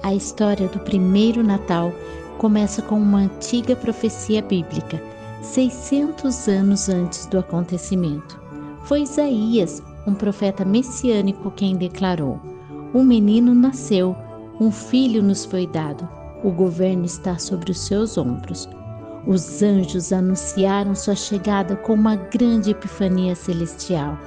A história do primeiro Natal começa com uma antiga profecia bíblica, 600 anos antes do acontecimento. Foi Isaías, um profeta messiânico, quem declarou: "Um menino nasceu, um filho nos foi dado, o governo está sobre os seus ombros." Os anjos anunciaram sua chegada com uma grande epifania celestial,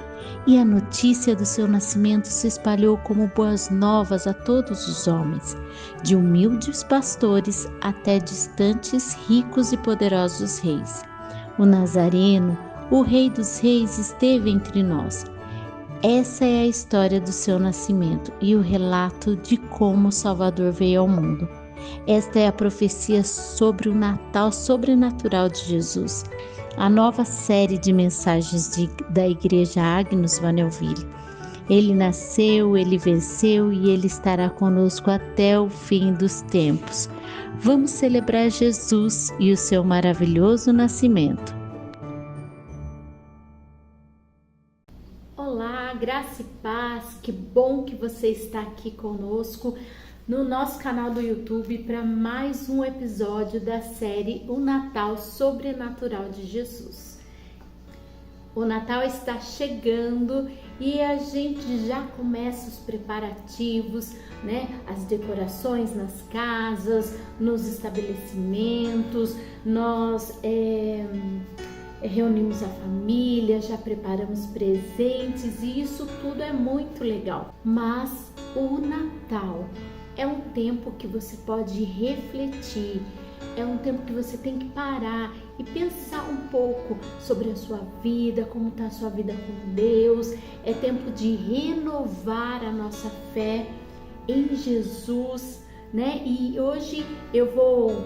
e a notícia do seu nascimento se espalhou como boas novas a todos os homens, de humildes pastores até distantes, ricos e poderosos reis. O Nazareno, o Rei dos Reis, esteve entre nós. Essa é a história do seu nascimento e o relato de como o Salvador veio ao mundo. Esta é a profecia sobre o Natal sobrenatural de Jesus, a nova série de mensagens da Igreja Agnus Vanelville. Ele nasceu, ele venceu e ele estará conosco até o fim dos tempos. Vamos celebrar Jesus e o seu maravilhoso nascimento. Olá, graça e paz, que bom que você está aqui conosco no nosso canal do YouTube para mais um episódio da série O Natal Sobrenatural de Jesus. O Natal está chegando e a gente já começa os preparativos, né? As decorações nas casas, nos estabelecimentos, nós reunimos a família, já preparamos presentes e isso tudo é muito legal. Mas o Natal é um tempo que você pode refletir, é um tempo que você tem que parar e pensar um pouco sobre a sua vida, como está a sua vida com Deus. É tempo de renovar a nossa fé em Jesus, né? E hoje eu vou,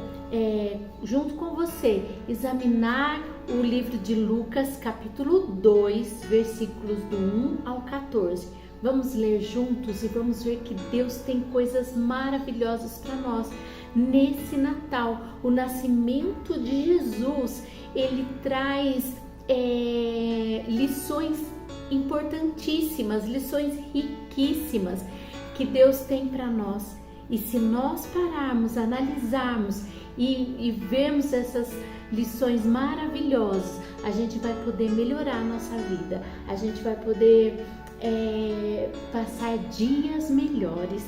junto com você, examinar o livro de Lucas, capítulo 2, versículos do 1 ao 14. Vamos ler juntos e vamos ver que Deus tem coisas maravilhosas para nós nesse Natal. O nascimento de Jesus, ele traz lições importantíssimas, lições riquíssimas que Deus tem para nós. E se nós pararmos, analisarmos e vermos essas lições maravilhosas, a gente vai poder melhorar a nossa vida, a gente vai poder passar dias melhores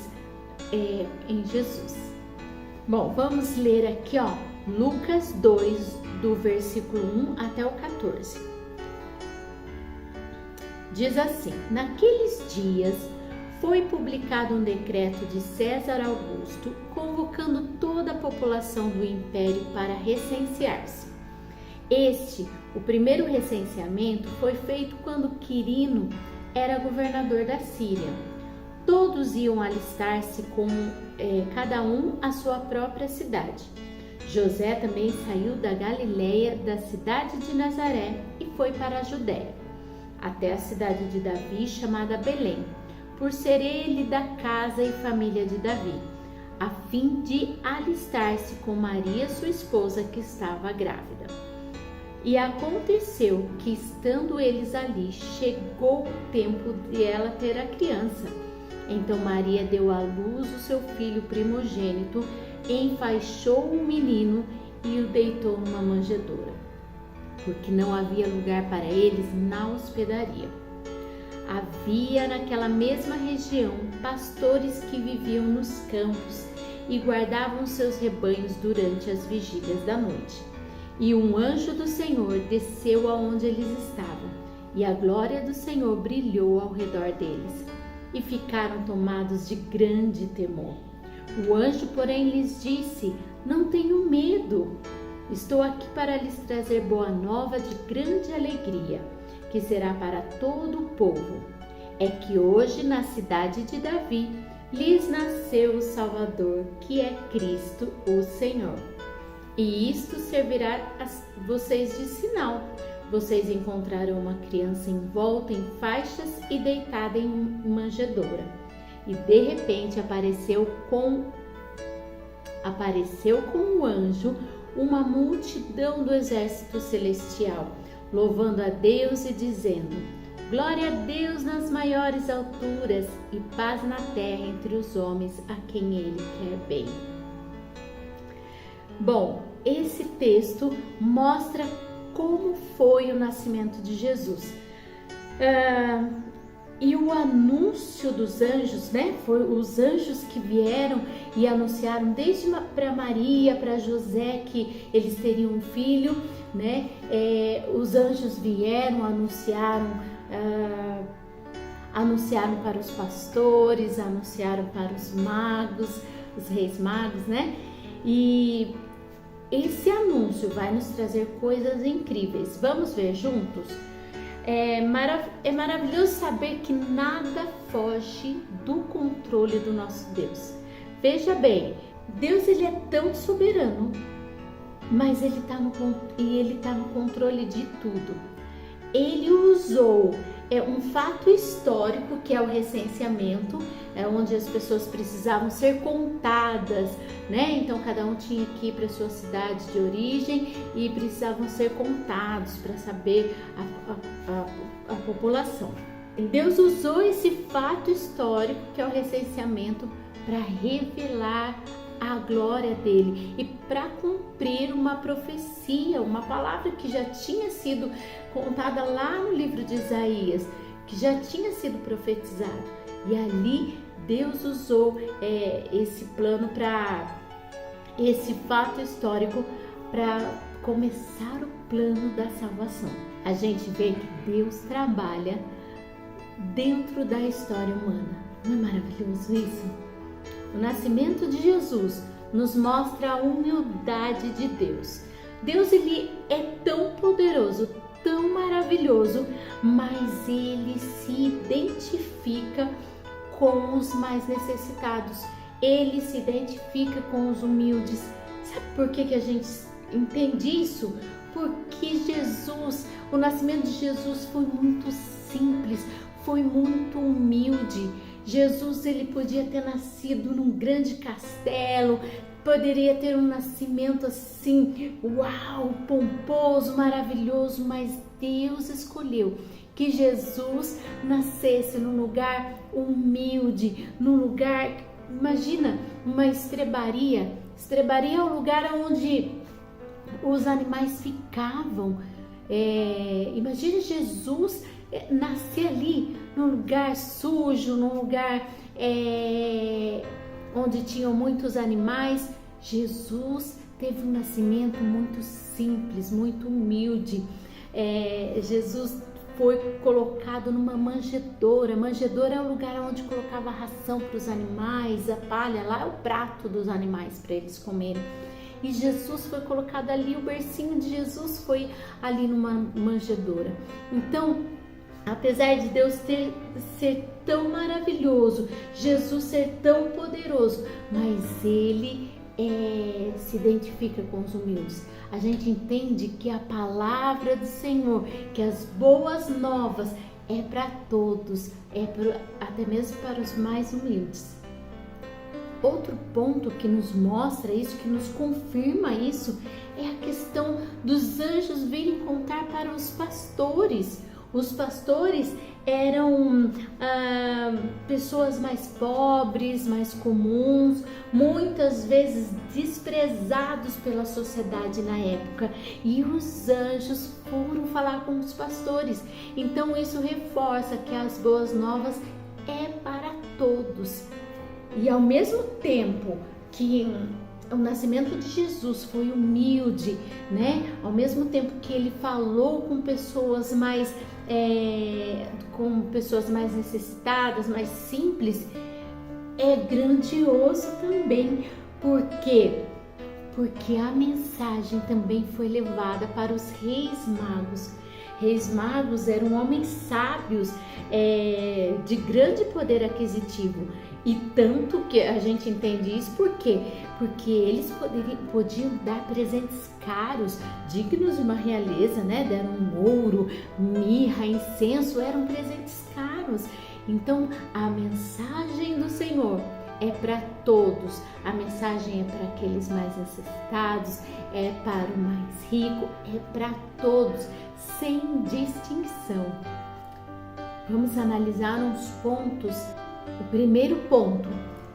em Jesus. Bom, vamos ler aqui, Lucas 2, do versículo 1 até o 14. Diz assim: naqueles dias foi publicado um decreto de César Augusto convocando toda a população do império para recensear-se. O primeiro recenseamento, foi feito quando Quirino era governador da Síria. Todos iam alistar-se com cada um a sua própria cidade. José também saiu da Galileia, da cidade de Nazaré, e foi para a Judéia, até a cidade de Davi, chamada Belém, por ser ele da casa e família de Davi, a fim de alistar-se com Maria, sua esposa, que estava grávida. E aconteceu que, estando eles ali, chegou o tempo de ela ter a criança. Então Maria deu à luz o seu filho primogênito, enfaixou o menino e o deitou numa manjedoura, porque não havia lugar para eles na hospedaria. Havia naquela mesma região pastores que viviam nos campos e guardavam seus rebanhos durante as vigílias da noite. E um anjo do Senhor desceu aonde eles estavam, e a glória do Senhor brilhou ao redor deles, e ficaram tomados de grande temor. O anjo, porém, lhes disse: não tenham medo, estou aqui para lhes trazer boa nova de grande alegria, que será para todo o povo. É que hoje, na cidade de Davi, lhes nasceu o Salvador, que é Cristo, o Senhor. E isto servirá a vocês de sinal. Vocês encontrarão uma criança envolta em faixas e deitada em manjedoura. E de repente apareceu com o anjo uma multidão do exército celestial, louvando a Deus e dizendo: Glória a Deus nas maiores alturas e paz na terra entre os homens a quem Ele quer bem. Bom, esse texto mostra como foi o nascimento de Jesus. E o anúncio dos anjos, né? Foi os anjos que vieram e anunciaram desde para Maria, para José, que eles teriam um filho, né? Os anjos vieram, anunciaram para os pastores, anunciaram para os magos, os reis magos, né? E esse anúncio vai nos trazer coisas incríveis. Vamos ver juntos? É maravilhoso saber que nada foge do controle do nosso Deus. Veja bem, Deus ele é tão soberano, mas ele está no controle de tudo. Ele usou um fato histórico, que é o recenseamento, onde as pessoas precisavam ser contadas, né? Então cada um tinha que ir para sua cidade de origem e precisavam ser contados para saber a população. Deus usou esse fato histórico, que é o recenseamento, para revelar a glória dele e para cumprir uma profecia, uma palavra que já tinha sido contada lá no livro de Isaías, que já tinha sido profetizado. E ali Deus usou esse plano, esse fato histórico, para começar o plano da salvação. A gente vê que Deus trabalha dentro da história humana. Não é maravilhoso isso? O nascimento de Jesus nos mostra a humildade de Deus. Deus ele é tão poderoso, tão maravilhoso, mas ele se identifica com os mais necessitados. Ele se identifica com os humildes. Sabe por que a gente entende isso? Porque o nascimento de Jesus foi muito simples, foi muito humilde. Jesus ele podia ter nascido num grande castelo, poderia ter um nascimento assim, uau, pomposo, maravilhoso, mas Deus escolheu que Jesus nascesse num lugar humilde, num lugar, imagina, uma estrebaria. Estrebaria é o lugar onde os animais ficavam. Imagina Jesus nascer ali, num lugar sujo, num lugar onde tinham muitos animais. Jesus teve um nascimento muito simples, muito humilde. Jesus foi colocado numa manjedoura. Manjedoura é o lugar onde colocava a ração para os animais, a palha, lá é o prato dos animais para eles comerem. E Jesus foi colocado ali, o bercinho de Jesus foi ali numa manjedoura. Então, apesar de Deus ser tão maravilhoso, Jesus ser tão poderoso, mas Ele se identifica com os humildes. A gente entende que a palavra do Senhor, que as boas novas é para todos, até mesmo para os mais humildes. Outro ponto que nos mostra isso, que nos confirma isso, é a questão dos anjos virem contar para os pastores. Os pastores eram pessoas mais pobres, mais comuns, muitas vezes desprezados pela sociedade na época. E os anjos foram falar com os pastores. Então isso reforça que as boas novas é para todos. E ao mesmo tempo que o nascimento de Jesus foi humilde, né? Ao mesmo tempo que ele falou com pessoas mais necessitadas, mais simples, é grandioso também. Por quê? Porque a mensagem também foi levada para os reis magos. Reis magos eram homens sábios, de grande poder aquisitivo. E tanto que a gente entende isso, por quê? Porque eles podiam dar presentes caros, dignos de uma realeza, né? Deram ouro, mirra, incenso, eram presentes caros. Então, a mensagem do Senhor é para todos. A mensagem é para aqueles mais necessitados, é para o mais rico, é para todos, sem distinção. vamos analisar uns pontos. O primeiro ponto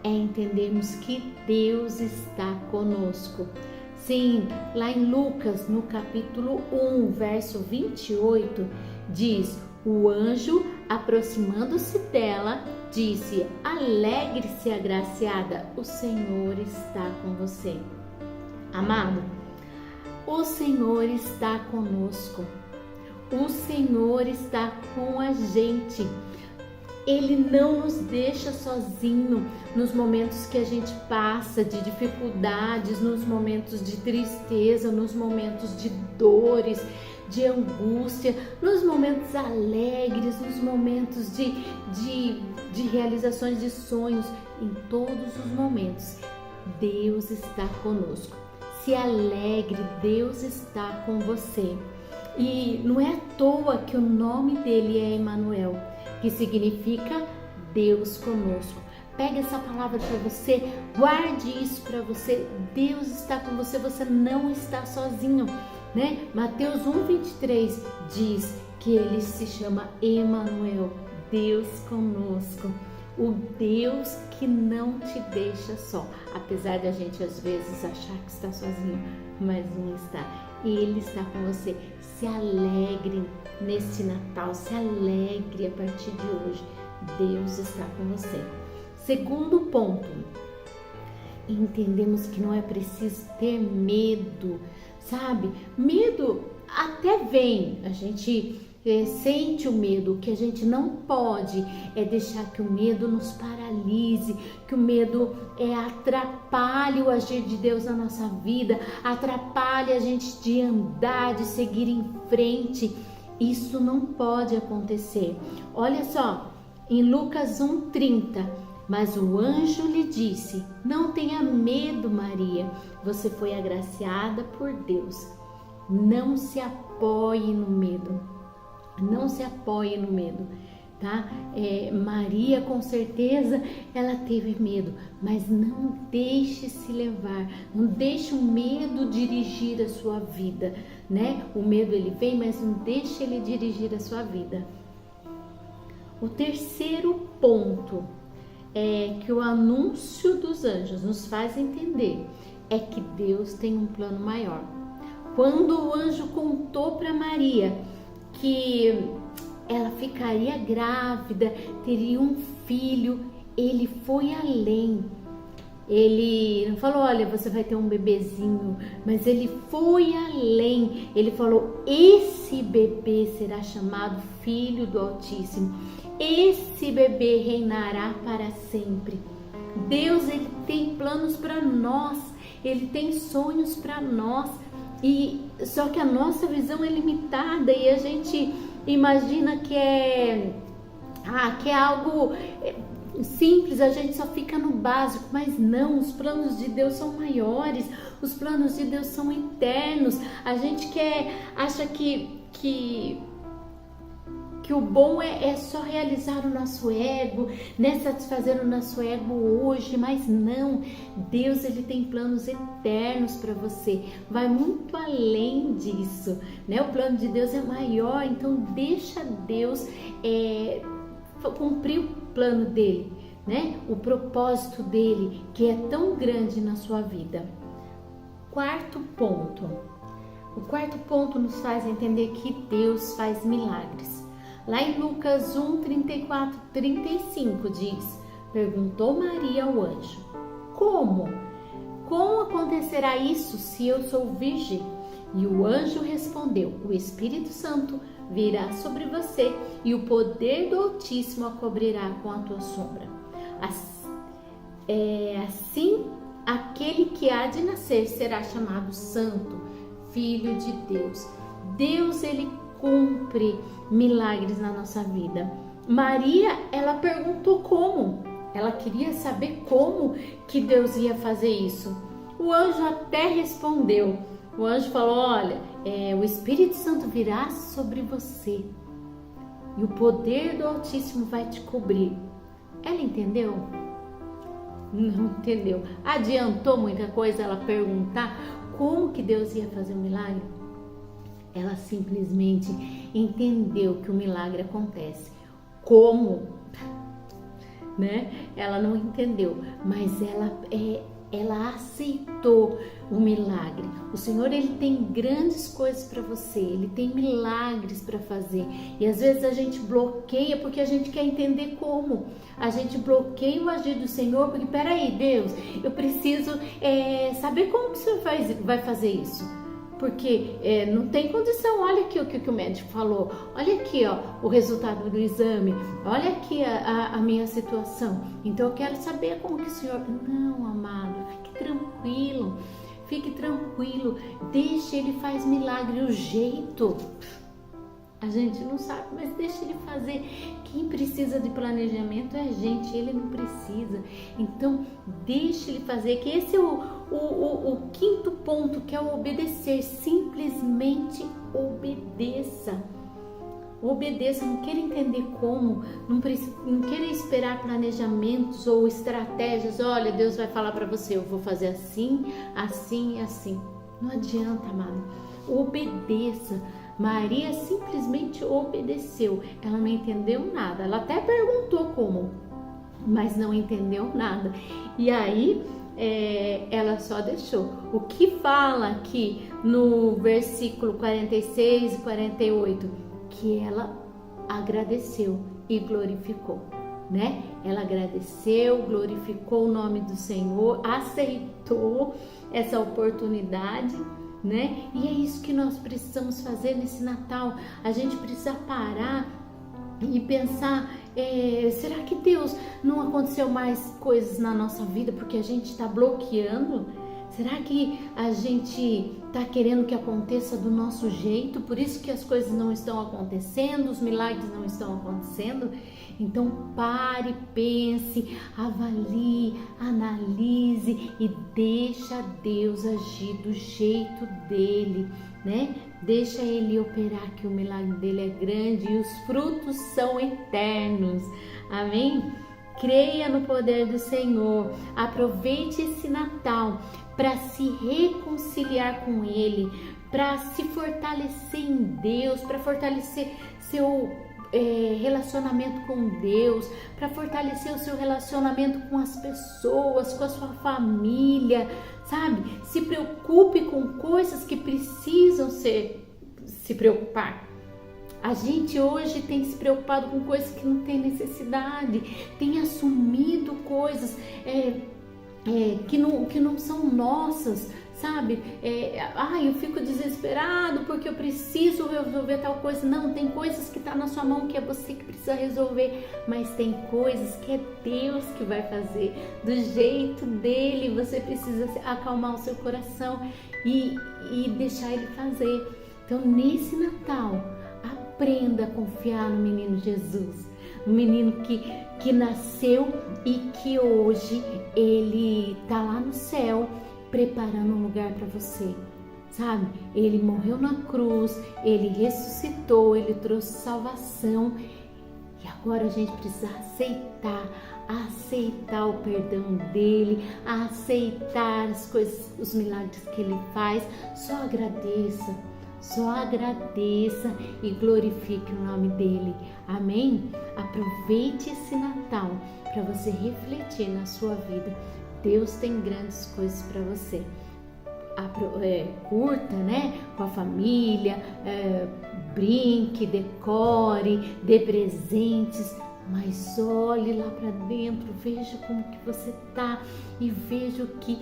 é entendermos que Deus está conosco. Sim, lá em Lucas, no capítulo 1, verso 28, diz: o anjo, aproximando-se dela, disse: alegre-se, agraciada, o Senhor está com você. Amado, o Senhor está conosco. O Senhor está com a gente. Ele não nos deixa sozinho nos momentos que a gente passa de dificuldades, nos momentos de tristeza, nos momentos de dores, de angústia, nos momentos alegres, nos momentos de realizações de sonhos. Em todos os momentos, Deus está conosco. Se alegre, Deus está com você. E não é à toa que o nome dele é Emanuel, que significa Deus conosco. Pega essa palavra para você, guarde isso para você. Deus está com você, você não está sozinho, né? Mateus 1:23 diz que ele se chama Emanuel, Deus conosco. O Deus que não te deixa só, apesar de a gente às vezes achar que está sozinho, mas não está. Ele está com você. Se alegre nesse Natal, se alegre a partir de hoje. Deus está com você. Segundo ponto, entendemos que não é preciso ter medo, sabe? Medo até vem, a gente sente o medo. O que a gente não pode é deixar que o medo nos paralise, que o medo atrapalhe o agir de Deus na nossa vida, atrapalhe a gente de andar, de seguir em frente. Isso não pode acontecer. Olha só, em Lucas 1:30, mas o anjo lhe disse: não tenha medo, Maria, você foi agraciada por Deus. Não se apoie no medo. Não se apoie no medo, tá? Maria, com certeza, ela teve medo, mas não deixe se levar, não deixe o medo dirigir a sua vida, né? O medo ele vem, mas não deixe ele dirigir a sua vida. O terceiro ponto é que o anúncio dos anjos nos faz entender é que Deus tem um plano maior. Quando o anjo contou para Maria que ela ficaria grávida, teria um filho, ele foi além. Ele não falou: olha, você vai ter um bebezinho, mas ele foi além. Ele falou: esse bebê será chamado Filho do Altíssimo. Esse bebê reinará para sempre. Deus, ele tem planos para nós, ele tem sonhos para nós. E só que a nossa visão é limitada e a gente imagina que é algo simples, a gente só fica no básico, mas não, os planos de Deus são maiores, os planos de Deus são eternos. A gente acha que o bom é só realizar o nosso ego, né? Satisfazer o nosso ego hoje, mas não. Deus, ele tem planos eternos para você, vai muito além disso, né? O plano de Deus é maior, então deixa Deus cumprir o plano dele, né? O propósito dele, que é tão grande na sua vida. Quarto ponto. O quarto ponto nos faz entender que Deus faz milagres. Lá em Lucas 1:34-35 diz: perguntou Maria ao anjo: como acontecerá isso se eu sou virgem? E o anjo respondeu: o Espírito Santo virá sobre você e o poder do Altíssimo a cobrirá com a tua sombra. Assim, aquele que há de nascer será chamado Santo, Filho de Deus. Deus, ele cumpre milagres na nossa vida. Maria, ela perguntou como. Ela queria saber como que Deus ia fazer isso. O anjo até respondeu. O anjo falou: olha, o Espírito Santo virá sobre você e o poder do Altíssimo vai te cobrir. Ela entendeu? Não entendeu. Adiantou muita coisa ela perguntar como que Deus ia fazer um milagre? Ela simplesmente entendeu que o milagre acontece como, né? Ela não entendeu, mas ela aceitou o milagre. O Senhor, Ele tem grandes coisas para você, Ele tem milagres para fazer. E às vezes a gente bloqueia porque a gente quer entender como. A gente bloqueia o agir do Senhor porque, peraí, Deus, eu preciso saber como que o Senhor vai fazer isso. Porque não tem condição. Olha aqui o que o médico falou, olha aqui o resultado do exame, olha aqui a minha situação, então eu quero saber como que o Senhor... Não, amado, fique tranquilo, deixe Ele faz milagre. O jeito a gente não sabe, mas deixa Ele fazer. Quem precisa de planejamento é a gente, Ele não precisa. Então deixa Ele fazer, que esse é o quinto ponto, que é o obedecer. Simplesmente obedeça. Obedeça, não queira entender como, não queira esperar planejamentos ou estratégias. Olha, Deus vai falar para você, eu vou fazer assim, assim e assim. Não adianta, amado. Obedeça. Maria simplesmente obedeceu. Ela não entendeu nada. Ela até perguntou como, mas não entendeu nada. E aí ela só deixou. O que fala aqui no versículo 46 e 48? Que ela agradeceu e glorificou, né? Ela agradeceu, glorificou o nome do Senhor, aceitou essa oportunidade, né? E é isso que nós precisamos fazer nesse Natal. A gente precisa parar e pensar, será que Deus não aconteceu mais coisas na nossa vida porque a gente está bloqueando? Será que a gente está querendo que aconteça do nosso jeito? Por isso que as coisas não estão acontecendo, os milagres não estão acontecendo? Então pare, pense, avalie, analise e deixa Deus agir do jeito dele, né? Deixa Ele operar, que o milagre dele é grande e os frutos são eternos. Amém? Creia no poder do Senhor. Aproveite esse Natal para se reconciliar com Ele, para se fortalecer em Deus, para fortalecer seu relacionamento com Deus, para fortalecer o seu relacionamento com as pessoas, com a sua família, sabe? Se preocupe com coisas que precisam se preocupar. A gente hoje tem se preocupado com coisas que não tem necessidade, tem assumido coisas que não são nossas, sabe? Eu fico desesperado porque eu preciso resolver tal coisa. Não, tem coisas que tá na sua mão que é você que precisa resolver, mas tem coisas que é Deus que vai fazer do jeito dele. Você precisa acalmar o seu coração e deixar ele fazer. Então, nesse Natal, aprenda a confiar no menino Jesus, um menino que nasceu e que hoje ele tá lá no céu preparando um lugar para você, sabe? Ele morreu na cruz, ele ressuscitou, ele trouxe salvação e agora a gente precisa aceitar o perdão dele, aceitar as coisas, os milagres que ele faz. Só agradeça e glorifique o nome dele. Amém? Aproveite esse Natal para você refletir na sua vida. Deus tem grandes coisas para você. Curta, né? Com a família, brinque, decore, dê presentes, mas olhe lá para dentro, veja como que você tá e veja o que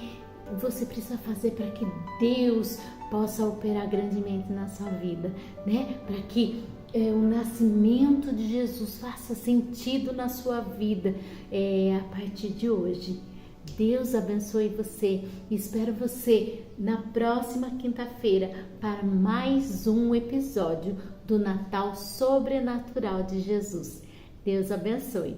você precisa fazer para que Deus possa operar grandemente na sua vida, né? Para que o nascimento de Jesus faça sentido na sua vida a partir de hoje. Deus abençoe você. Espero você na próxima quinta-feira para mais um episódio do Natal Sobrenatural de Jesus. Deus abençoe.